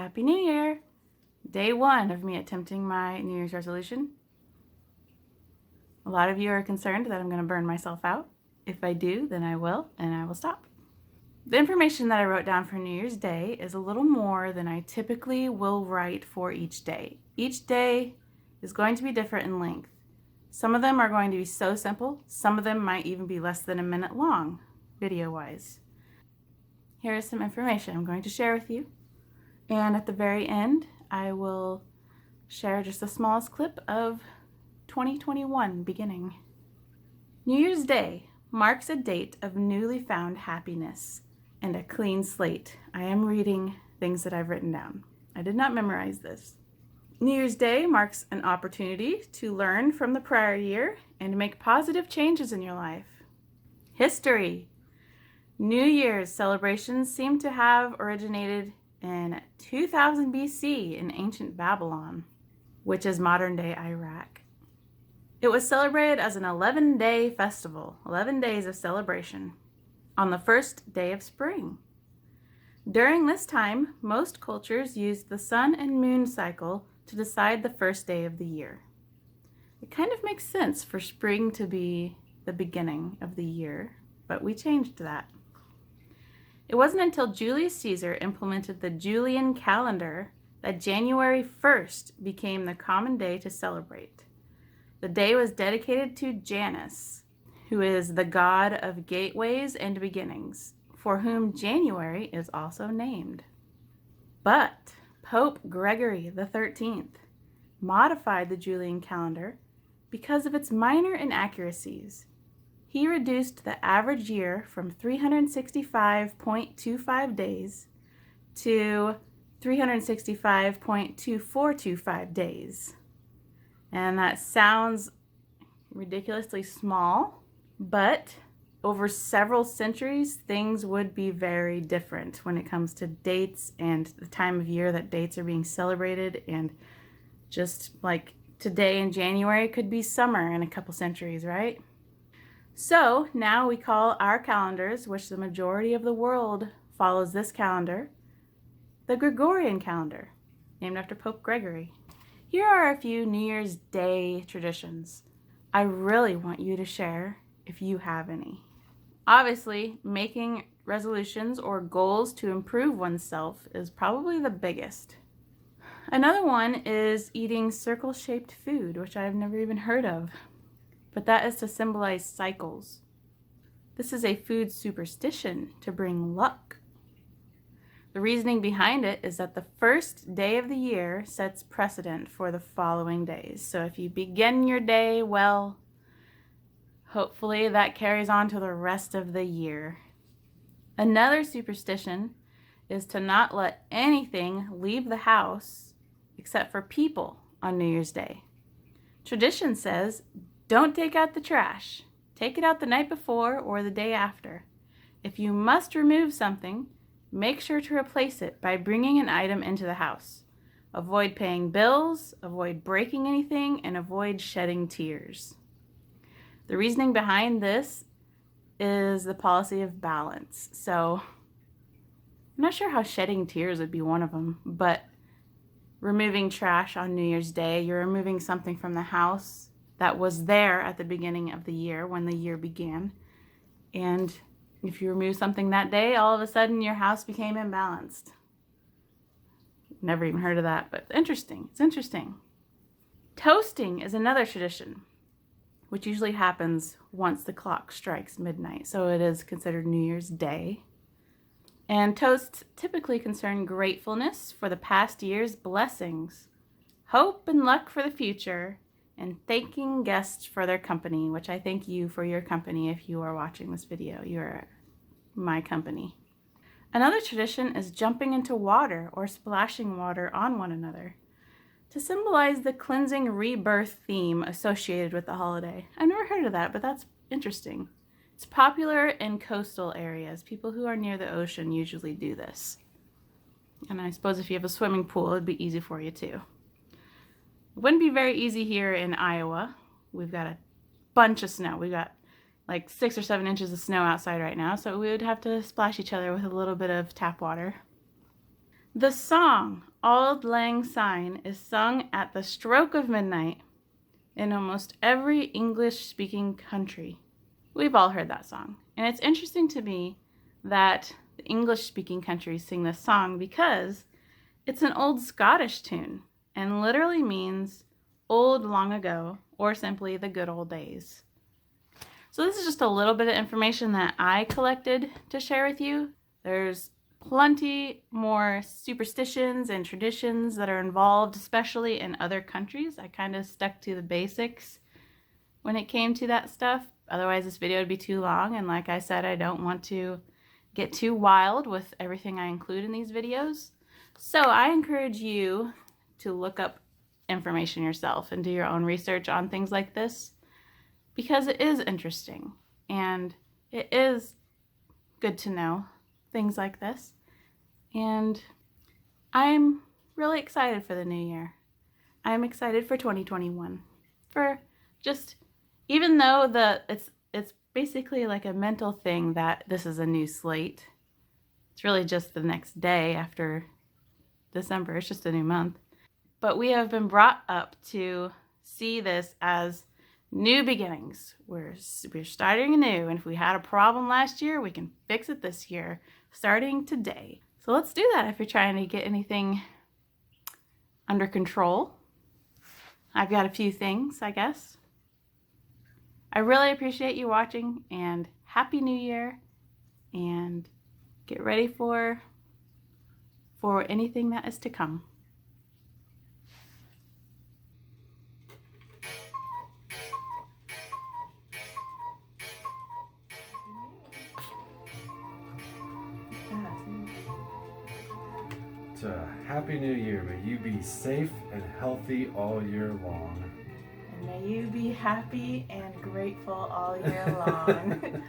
Happy New Year! Day 1 of me attempting my New Year's resolution. A lot of you are concerned that I'm going to burn myself out. If I do, then I will, and I will stop. The information that I wrote down for New Year's Day is a little more than I typically will write for each day. Each day is going to be different in length. Some of them are going to be so simple, some of them might even be less than a minute long, video-wise. Here is some information I'm going to share with you. And at the very end, I will share just the smallest clip of 2021 beginning. New Year's Day marks a date of newly found happiness and a clean slate. I am reading things that I've written down. I did not memorize this. New Year's Day marks an opportunity to learn from the prior year and make positive changes in your life. History. New Year's celebrations seem to have originated in 2000 BC in ancient Babylon, which is modern-day Iraq. It was celebrated as an 11-day festival, 11 days of celebration, on the first day of spring. During this time, most cultures used the sun and moon cycle to decide the first day of the year. It kind of makes sense for spring to be the beginning of the year, but we changed that. It wasn't until Julius Caesar implemented the Julian Calendar that January 1st became the common day to celebrate. The day was dedicated to Janus, who is the god of gateways and beginnings, for whom January is also named. But Pope Gregory XIII modified the Julian calendar because of its minor inaccuracies. He reduced the average year from 365.25 days to 365.2425 days. And that sounds ridiculously small, but over several centuries, things would be very different when it comes to dates and the time of year that dates are being celebrated. And just like today in January could be summer in a couple centuries, right? So now we call our calendars, which the majority of the world follows this calendar, the Gregorian Calendar, named after Pope Gregory. Here are a few New Year's Day traditions I really want you to share if you have any. Obviously, making resolutions or goals to improve oneself is probably the biggest. Another one is eating circle-shaped food, which I've never even heard of. But that is to symbolize cycles. This is a food superstition to bring luck. The reasoning behind it is that the first day of the year sets precedent for the following days. So if you begin your day well, hopefully that carries on to the rest of the year. Another superstition is to not let anything leave the house except for people on New Year's Day. Tradition says, don't take out the trash. Take it out the night before or the day after. If you must remove something, make sure to replace it by bringing an item into the house. Avoid paying bills, avoid breaking anything, and avoid shedding tears. The reasoning behind this is the policy of balance. So I'm not sure how shedding tears would be one of them, but removing trash on New Year's Day, you're removing something from the house that was there at the beginning of the year when the year began. And if you remove something that day, all of a sudden your house became imbalanced. Never even heard of that, but interesting. It's interesting. Toasting is another tradition, which usually happens once the clock strikes midnight. So it is considered New Year's Day. And toasts typically concern gratefulness for the past year's blessings, hope and luck for the future, and thanking guests for their company, which I thank you for your company if you are watching this video. You're my company. Another tradition is jumping into water or splashing water on one another to symbolize the cleansing rebirth theme associated with the holiday. I've never heard of that, but that's interesting. It's popular in coastal areas. People who are near the ocean usually do this. And I suppose if you have a swimming pool, it'd be easy for you too. It wouldn't be very easy here in Iowa. We've got a bunch of snow. We've got like 6 or 7 inches of snow outside right now, so we would have to splash each other with a little bit of tap water. The song Auld Lang Syne is sung at the stroke of midnight in almost every English-speaking country. We've all heard that song. And it's interesting to me that the English-speaking countries sing this song because it's an old Scottish tune and literally means old long ago, or simply the good old days. So this is just a little bit of information that I collected to share with you. There's plenty more superstitions and traditions that are involved, especially in other countries. I kind of stuck to the basics when it came to that stuff. Otherwise this video would be too long, and like I said, I don't want to get too wild with everything I include in these videos. So I encourage you to look up information yourself and do your own research on things like this, because it is interesting and it is good to know things like this. And I'm really excited for the new year. I'm excited for 2021. For just, even though it's basically like a mental thing that this is a new slate. It's really just the next day after December. It's just a new month. But we have been brought up to see this as new beginnings. We're starting anew, and if we had a problem last year, we can fix it this year, starting today. So let's do that if you're trying to get anything under control. I've got a few things, I guess. I really appreciate you watching, and Happy New Year, and get ready for anything that is to come. So, Happy New Year. May you be safe and healthy all year long. And may you be happy and grateful all year long.